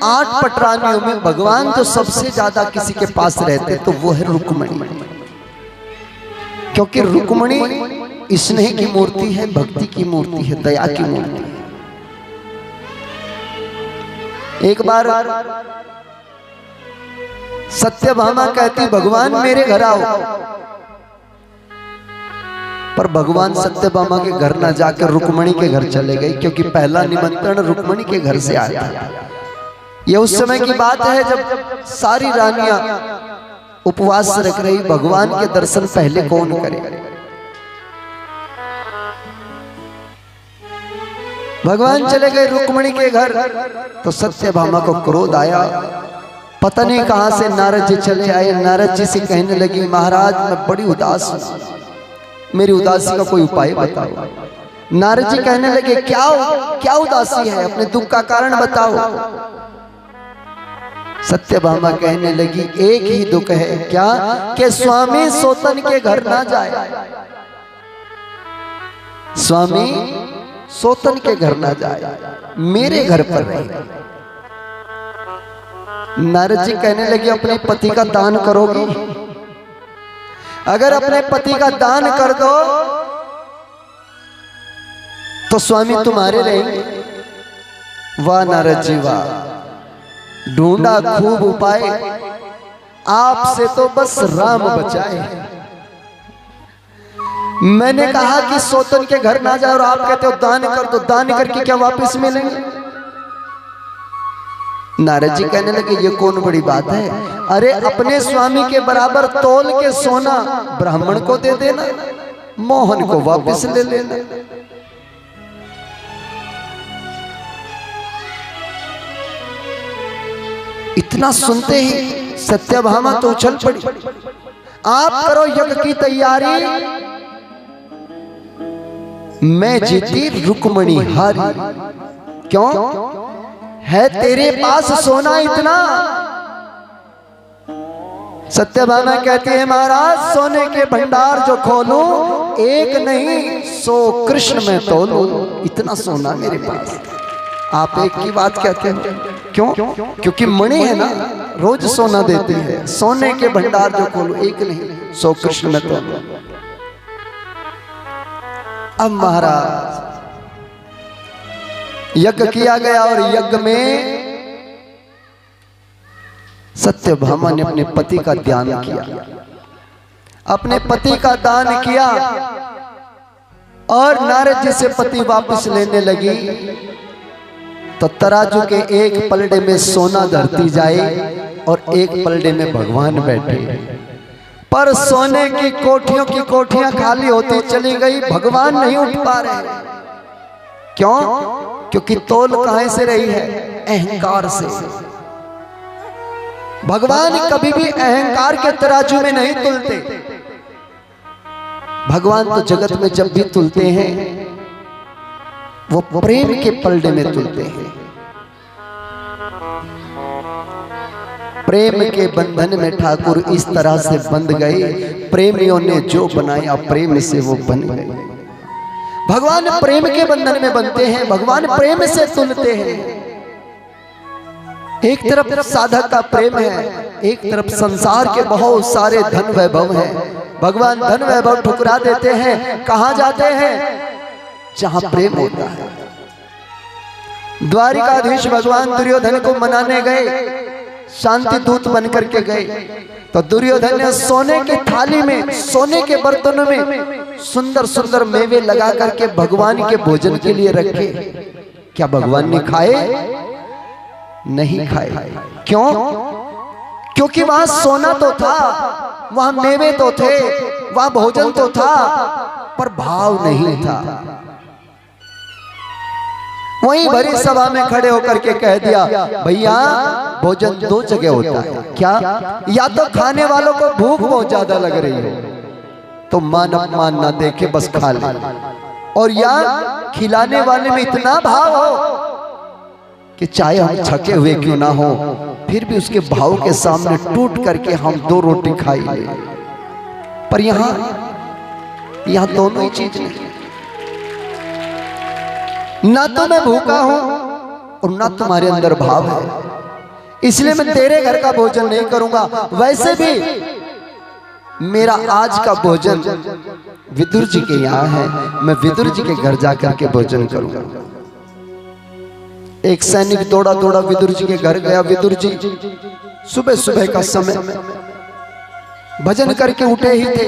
8 पटरानियों में भगवान जो सबसे ज्यादा किसी के पास रहते तो वो है रुक्मणी, क्योंकि रुक्मणी स्नेह की मूर्ति है, भक्ति की मूर्ति है, दया की मूर्ति है। एक बार सत्यभामा कहती भगवान मेरे घर आओ, पर भगवान सत्यभामा के घर ना जाकर रुक्मणी के घर चले गए, क्योंकि पहला निमंत्रण रुक्मणी के घर से आया था। यह उस समय की बात है जब सारी रानियां उपवास रख रही, भगवान के दर्शन पहले कौन करे। भगवान चले गए रुक्मणी के घर, तो सत्यभामा को क्रोध आया। पता नहीं कहां से नारद जी चले आए। नारद जी से कहने लगी महाराज मैं बड़ी उदास हूं, मेरी उदासी का कोई उपाय बताओ। नारद जी कहने लगे क्या उदासी है, अपने दुख का कारण बताओ। सत्यभामा कहने लगी एक ही दुख है, क्या कि स्वामी सोतन के घर ना जाए, स्वामी सोतन के घर ना जाए, मेरे घर पर रहे। नारद जी कहने लगे अपने पति का दान करोगी? अगर अपने पति का दान कर दो तो स्वामी तुम्हारे रहेंगे। वाह नारद जी वाह, ढूंढा खूब उपाय, आपसे तो बस राम बचाए। मैंने कहा कि सोतन के घर ना जाओ और आप कहते हो दान कर दो, दान करके क्या वापस मिलेंगे? नारद जी कहने लगे ये कौन बड़ी बात है, अरे अपने स्वामी के बराबर तोल के सोना ब्राह्मण को दे देना, मोहन को वापस ले लेना। इतना सुनते ही सत्यभामा तो उछल पड़ी। आप करो यज्ञ की तैयारी, मैं जीती रुक्मणी हारी। क्यों है तेरे पास सोना इतना? सत्यभामा कहती है महाराज सोने के भंडार जो खोलूं, एक नहीं 100 कृष्ण में तोलूं, इतना सोना मेरे पास। आप एक की बात कहते हो, क्यों? क्योंकि मणि है ना, रोज सोना देते हैं। सोने के भंडार जो खोलूं, एक नहीं 100 कृष्ण में तोलूं। अब महाराज यज्ञ किया गया और यज्ञ में सत्यभामा ने अपने पति का ध्यान किया, अपने पति का दान किया और नारद जी से पति वापस लेने लगी। तो तराजू के एक पलड़े में सोना धरती जाए और एक पलड़े में भगवान बैठे, पर सोने की कोठियां खाली होती चली गई, भगवान नहीं उठ पा रहे। क्यों? क्योंकि तोल कहां से रही है? अहंकार से। भगवान कभी भी अहंकार के तराजू में नहीं तुलते। भगवान तो जगत में जब भी तुलते हैं वो प्रेम के पलड़े में तुलते हैं। प्रेम के बंधन में ठाकुर इस तरह से बंध गए, प्रेमियों ने जो बनाया प्रेम से वो बन गए। भगवान प्रेम के बंधन में बनते हैं, भगवान प्रेम से तुलते हैं। एक तरफ साधक का प्रेम है, एक तरफ संसार के बहुत सारे धन वैभव हैं। भगवान धन वैभव ठुकरा देते हैं, कहां जाते हैं? जहां प्रेम होता है। द्वारिकाधीश भगवान दुर्योधन को मनाने गए, शांति दूत बनकर के गए, तो दुर्योधन ने सोने की थाली में, सोने के बर्तनों में सुंदर सुंदर मेवे लगा करके भगवान के भोजन के लिए रखे। क्या भगवान ने खाए? नहीं खाए। क्यों? क्योंकि वहां सोना तो था, वहां मेवे तो थे, वहां भोजन तो था, पर भाव नहीं था। वहीं भरी सभा में खड़े होकर के कह दिया भैया भोजन 2 जगह होता है। क्या? या तो खाने वालों को भूख बहुत ज्यादा लग रही हो तो मान अपमान ना देखे बस खा ले, और या खिलाने वाले में इतना भाव हो कि चाहे हम थके हुए क्यों ना हो फिर भी उसके भाव के सामने टूट करके हम 2 रोटी खाई ले। पर यहाँ दोनों ही चीज नहीं। ना तो मैं भूखा हूं और ना तुम्हारे अंदर भाव है, इसलिए मैं तेरे घर का भोजन नहीं करूंगा। वैसे भी मेरा आज का भोजन विदुर जी के यहाँ है, मैं विदुर जी के घर जाकर के भोजन करूंगा। एक सैनिक दौड़ा दौड़ा विदुर जी के घर गया। विदुर जी सुबह सुबह का समय भजन करके उठे ही थे।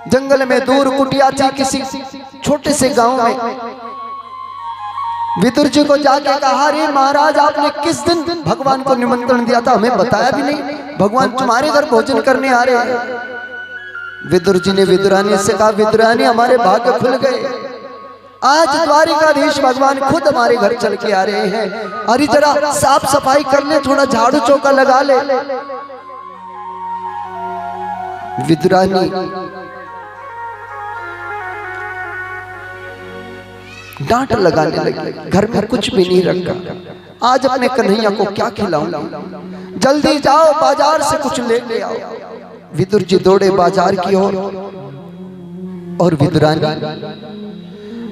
जंगल में दूर कुटिया थी किसी छोटे से गांव में। विदुर जी को जाके कहा, रे महाराज आपने किस दिन भगवान को निमंत्रण दिया था, हमें बताया भी नहीं, भगवान तुम्हारे घर भोजन करने आ रहे हैं। विदुर जी ने विदुरानी से कहा, विदुरानी हमारे भाग्य खुल गए, आज द्वारिकाधीश भगवान खुद हमारे घर चल के आ रहे हैं। अरे जरा साफ सफाई कर ले, थोड़ा झाड़ू चौका लगा ले। विदुरानी डांट लगाने लगी, घर में कुछ भी नहीं रखा, आज अपने कन्हैया को क्या खिलाऊं, जल्दी जाओ बाजार से कुछ ले आओ। विदुर जी दौड़े बाजार की ओर और विदुरानी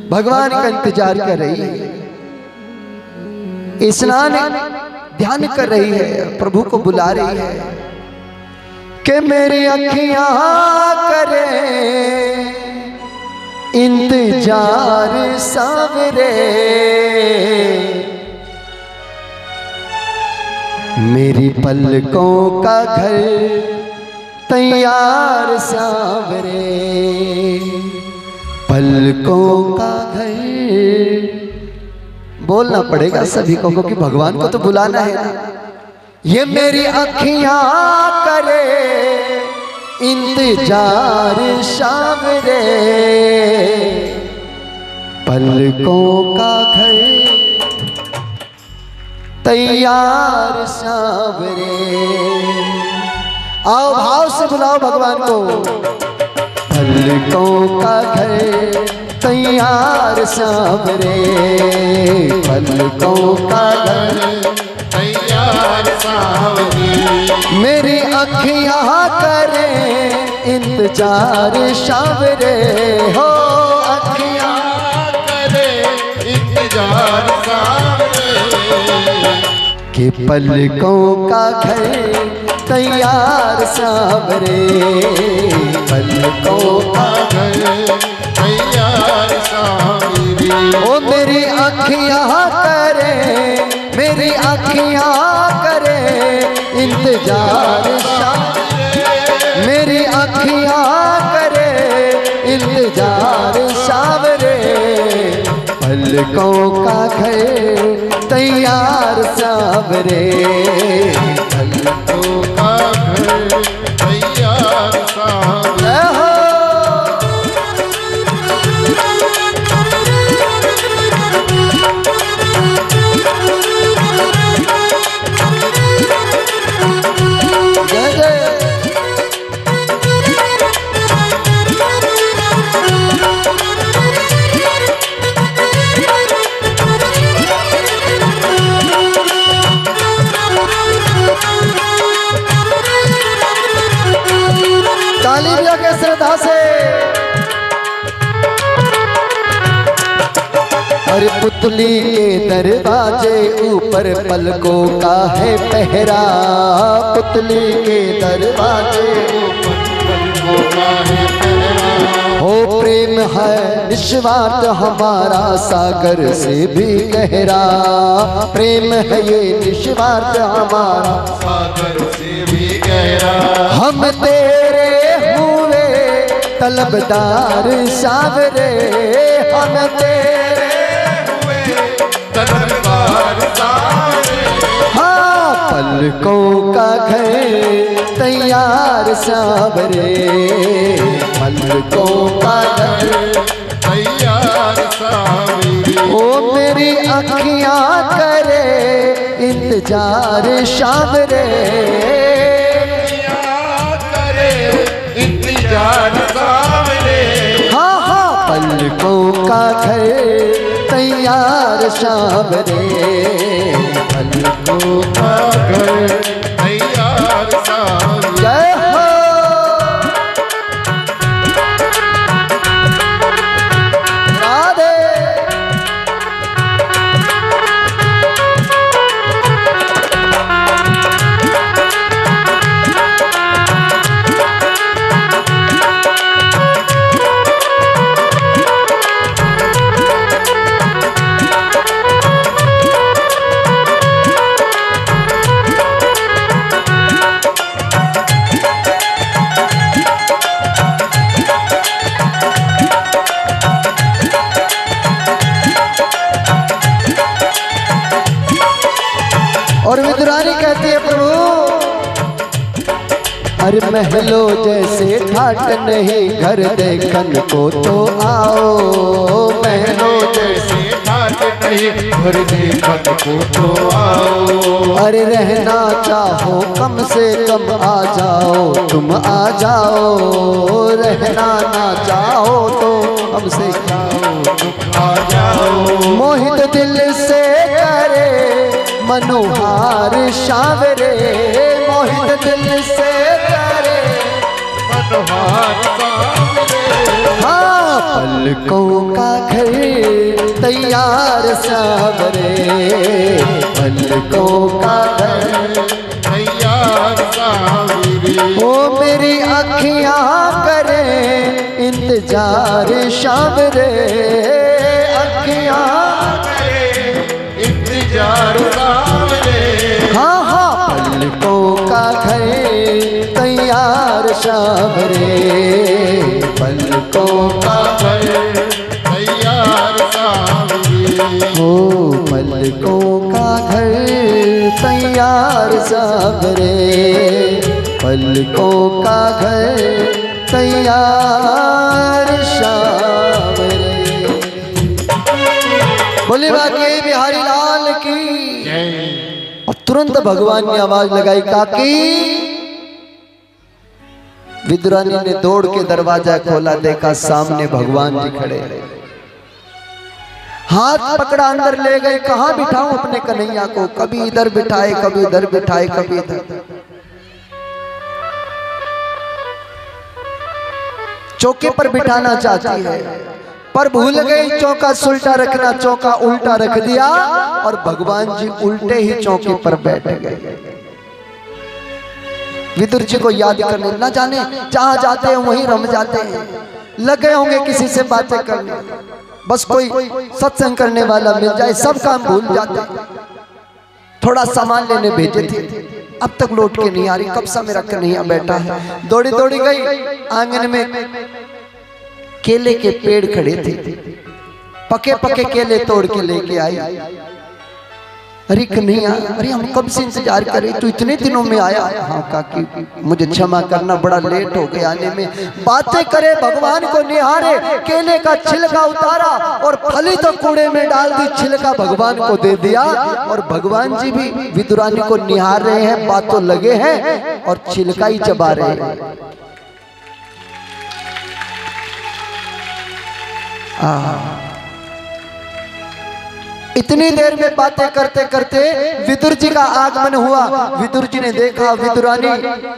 भगवान का इंतजार कर रही है, स्नान ध्यान कर रही है, प्रभु को बुला रही है कि मेरी अखियां करे इंतजार सावरे, मेरी पलकों का घर तैयार सावरे, पलकों का घर। बोलना पड़ेगा सभी को क्योंकि भगवान को तो बुलाना है ना। ये मेरी अखियां करे इंतजार सावरे, पलकों का घर तैयार सावरे। आओ भाव से बुलाओ भगवान को। पलकों का घर तैयार सावरे, पलकों का घर तैयार सावरे, मेरी अखियां करे इंतजार सावरे, हो अखियां करे इंतजार सावरे, कि पलकों का घर तैयार सावरे, पलकों का घर तैयार सावरे। ओ मेरी अखियां करे, मेरी अखियां करे इंतजार सावरे, मेरी अखियां करे इंतजार सावरे, पलकों का घर तैयार सावरे, पलकों का घर तैयार सावरे। तालियों के श्रद्धा से। अरे पुतली के दरवाजे ऊपर पलकों का है पहरा, पुतली के दरवाजे ऊपर पलकों का है पहरा, हो प्रेम है निस्वार्थ हमारा सागर से भी गहरा, प्रेम है ये निस्वार्थ हमारा सागर से भी गहरा, हम तेरे हुए तलबदार सावरे, हम तेरे हुए तलबदार सावरे। हाँ पलकों का घर तैयार सावरे, पलकों का घर तैयार सावरे। ओ मेरी अखियां करे इंतजार सावरे, इंतजार सावरे। हाँ हाँ पलकों का घर तैयार सावरे, पलकों का घर तैयार सावरे। जय हो राधे। और विदुरानी कहती है प्रभु अरे महलों जैसे ठाट नहीं घर देखन को तो आओ, महलों जैसे ठाट नहीं घर देखन को तो आओ। अरे रहना चाहो कम से कम आ जाओ, तुम आ जाओ, रहना ना चाहो तो हमसे जाओ तुम आ जाओ। मोहित दिल से करे मनोहार शावरे, मोहित दिल से करे मनोहार सावरे। हाँ पलकों का घर तैयार सावरे, पलकों का घर तैयार सावरे। ओ मेरी अखियां करे इंतजार शावरे, अखियां इंतजार सावरे। हाँ हाँ पलकों का घर तैयार शावरे, पलकों का घर तैयार सावरे। ओ पलकों का घर तैयार सावरे, पलकों का घर तैयार शावरे। बोले बाकी बिहारी लाल की। और तुरंत भगवान ने आवाज लगाई काकी। विदुरानी ने दौड़ के दरवाजा खोला, देखा सामने भगवान जी खड़े, हाथ पकड़ा अंदर ले गए। कहाँ बिठाऊं अपने कन्हैया को, कभी इधर बिठाए कभी इधर बिठाए कभी इधर। चौके पर बिठाना चाहती है पर भूल गई चौका सुलटा रखना, चौका उल्टा रख दिया और भगवान जी उल्टे ही चौके पर बैठ गए। विदुर जी को याद करने, न जाने जहां जाते हैं वहीं रम जाते हैं, लगे होंगे किसी से बातें करने, बस कोई सत्संग करने वाला मिल जाए सब काम भूल जाते। थोड़ा सामान लेने भेजे थे, अब तक लौट के नहीं आ रही, कब सा मेरा कन्हैया बैठा है। दौड़ी दौड़ी गई, आंगन में केले के पेड़ खड़े थे, पके पके केले तोड़ के लेके आई। अरे कन्हैया, अरे हम कब से इंतजार करें, तू इतने दिनों में आया। हाँ काकी मुझे क्षमा करना, बड़ा लेट हो गया आने में। बातें करे भगवान को निहारे, केले का छिलका उतारा और फली तो कूड़े में डाल दी, छिलका भगवान को दे दिया। और भगवान जी भी विदुरानी को निहार रहे हैं, बातों लगे हैं और छिलका ही चबा रहे हैं। इतनी देर में बातें करते करते विदुर जी का आगमन हुआ। विदुर जी ने देखा विदुरानी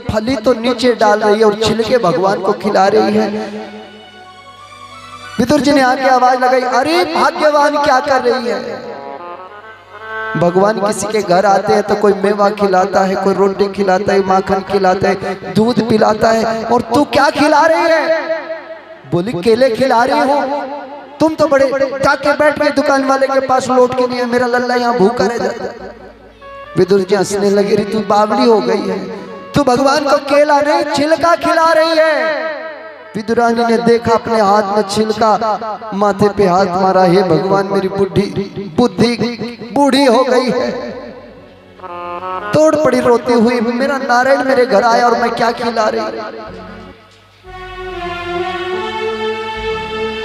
फली तो नीचे डाल रही है और छिलके भगवान को खिला रही है। विदुर जी ने आके आवाज लगाई, अरे भाग्यवान क्या कर रही है। भगवान किसी के घर आते हैं तो कोई मेवा खिलाता है, कोई रोटी खिलाता है, माखन खिलाता है, दूध पिलाता है, और तू क्या खिला रही है। बोली केले खिला रही हूँ। तुम तो बड़े जाके बैठ गए दुकान वाले के पास, लौट के नहीं है, मेरा लल्ला यहाँ भूखा रह जाता। विदुर जी हंसने लगे, तू बावली हो गई है, तू भगवान को केला नहीं छिलका खिला रही है। विदुरानी ने देखा अपने हाथ में छिलका, माथे पे हाथ मारा, हे भगवान मेरी बुद्धि बूढ़ी हो गई है। तोड़ पड़ी रोती हुई, मेरा नारायण मेरे घर आया और मैं क्या खिला रही।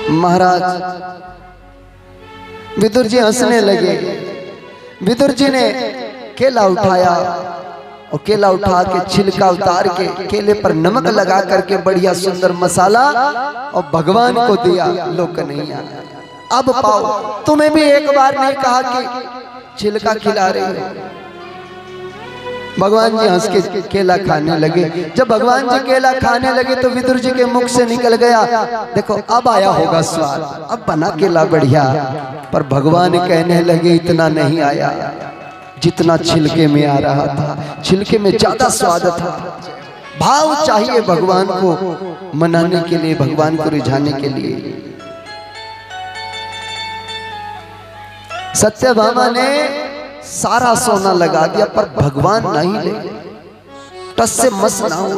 महाराज विदुर जी हंसने लगे। विदुर जी ने केला उठाया और केला उठा के छिलका उतार के केले पर नमक लगा करके बढ़िया सुंदर मसाला और भगवान को दिया। लो कन्हैया अब पाओ, तुम्हें भी एक बार नहीं कहा कि छिलका खिला रही हो। भगवान जी हंस के केला खाने लगे। जब भगवान जी केला खाने लगे तो विदुर जी के मुख से निकल गया, देखो अब आया होगा स्वाद, अब बना केला बढ़िया। पर भगवान कहने लगे इतना नहीं आया जितना छिलके में आ रहा था, छिलके में ज्यादा स्वाद था। भाव चाहिए भगवान को मनाने के लिए, भगवान को रिझाने के लिए। सत्यभामा ने सारा सोना लगा दिया पर भगवान नहीं ले, टस से मस ना हो।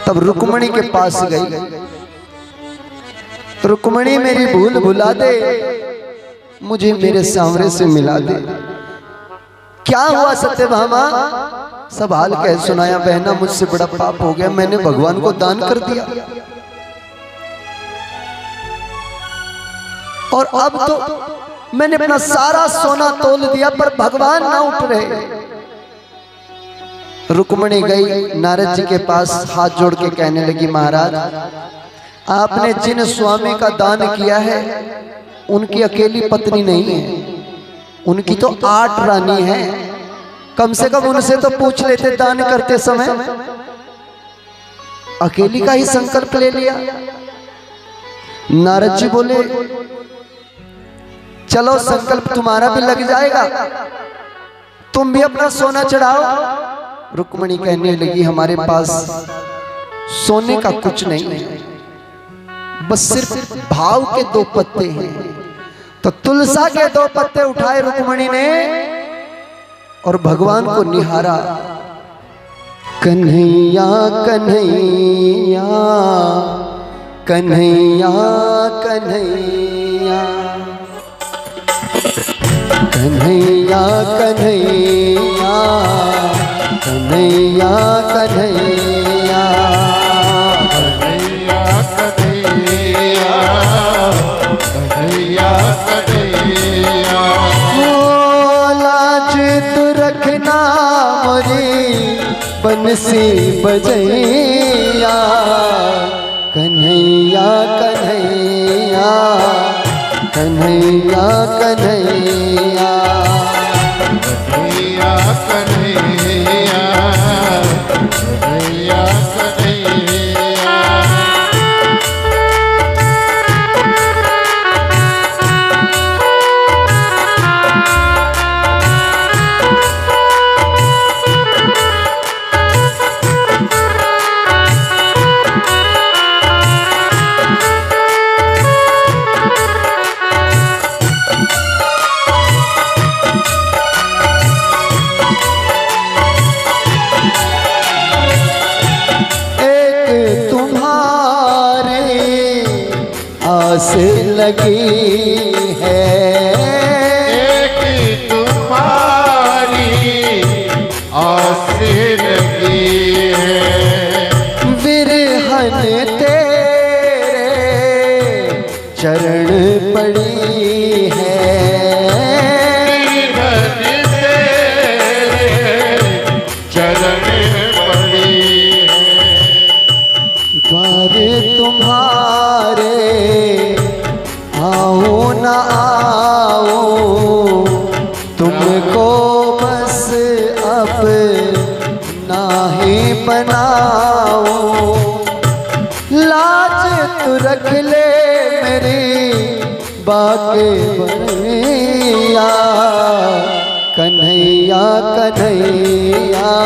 तब रुक्मणी के पास गई, रुक्मणी मेरी भूल भुला दे, मुझे मेरे सांवरे से मिला दे। क्या हुआ सत्यभामा? सब हाल कह सुनाया। बहना मुझसे बड़ा पाप हो गया, मैंने भगवान को दान कर दिया और अब तो मैंने अपना सारा सोना तोल दिया पर भगवान ना उठ रहे। रुक्मिणी गई नारद जी के पास, हाथ जोड़ के कहने लगी, महाराज आपने जिन स्वामी का दान किया है उनकी अकेली पत्नी नहीं है, उनकी तो 8 रानी है। कम से कम उनसे तो पूछ लेते दान करते समय। अकेली का ही संकल्प ले लिया। नारद जी बोले, चलो संकल्प तुम्हारा भी लग जाएगा, तुम भी अपना सोना चढ़ाओ। रुक्मिणी कहने लगी, हमारे पास सोने का कुछ नहीं है, बस सिर्फ भाव के 2 पत्ते हैं। तो तुलसा के 2 पत्ते उठाए रुक्मिणी ने और भगवान को निहारा। कन्हैया कन्हैया कन्हैया कन्हैया कन्हैया कन्हैया कन्हैया कन्हैया कन्हैया कन्हैया। लाज तू रखना मोरी बंसी बजैया। कन्हैया कन्हैया कन्हैया कन्हैया कन्हैया कन्हैया कन्हैया कन्हैया। से लगी है, एक तुम्हारी आस लगी है। विरहन तेरे चरण पड़ी है, विरहन तेरे चरण पड़ी है। द्वार तुम्हारे आओ न आओ, तुमको बस अब ना ही बनाओ। लाज तू रख ले मेरी बाके बनिया। कन्हैया कन्हैया